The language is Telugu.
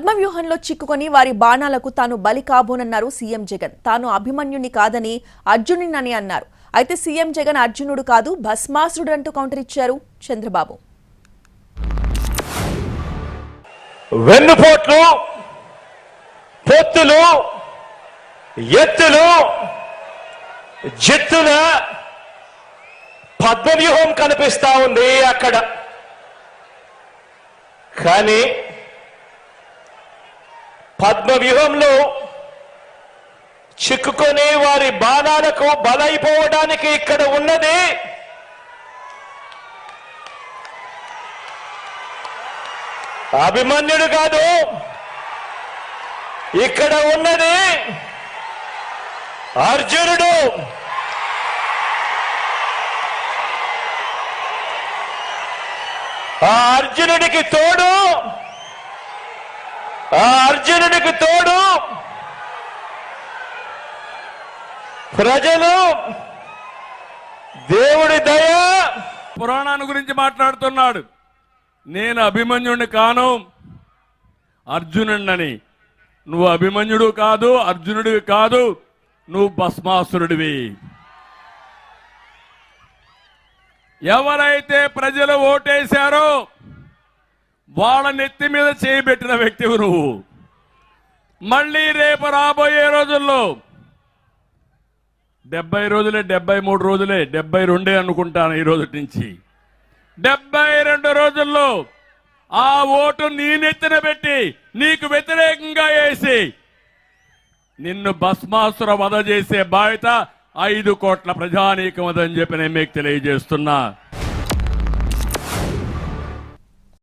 పద్మవ్యూహంలో చిక్కుకొని వారి బాణాలకు తాను బలి కాబోనన్నారు సీఎం జగన్. తాను అభిమన్యుని కాదని అర్జునుడినని అన్నారు. అయితే సీఎం జగన్ అర్జునుడు కాదు భస్మాసురుడు అంటూ కౌంటర్ ఇచ్చారు చంద్రబాబు. వెన్నుపోట్లు, పొత్తులు, ఎత్తులు, జిత్తుల పద్మవ్యూహం కనిపిస్తా ఉంది అక్కడ. కానీ పద్మవ్యూహంలో చిక్కుకొని వారి బాణాలకు బలైపోవడానికి ఇక్కడ ఉన్నది అభిమన్యుడు కాదు, ఇక్కడ ఉన్నది అర్జునుడు. ఆ అర్జునుడికి తోడు ప్రజలు, దేవుడి దయ. పురాణాన్ని గురించి మాట్లాడుతున్నాడు. నేను అభిమన్యుడిని కాను అర్జునుడిని. నువ్వు అభిమన్యుడు కాదు, అర్జునుడివి కాదు, నువ్వు భస్మాసురుడివి. ఎవరైతే ప్రజలు ఓటేశారో వాళ్ళ నెత్తి మీద చేయబెట్టిన వ్యక్తివి నువ్వు. మళ్ళీ రేపు రాబోయే రోజుల్లో 70 రోజులే, 73 రోజులే, 72 అనుకుంటాను ఈ రోజు నుంచి. 72 రోజుల్లో ఆ ఓటు నీ నెత్తిన పెట్టి నీకు వ్యతిరేకంగా వేసి నిన్ను భస్మాసుర వధ చేసే బాధ్యత 5 కోట్ల ప్రజానీకం అదని చెప్పి నేను మీకు తెలియజేస్తున్నా.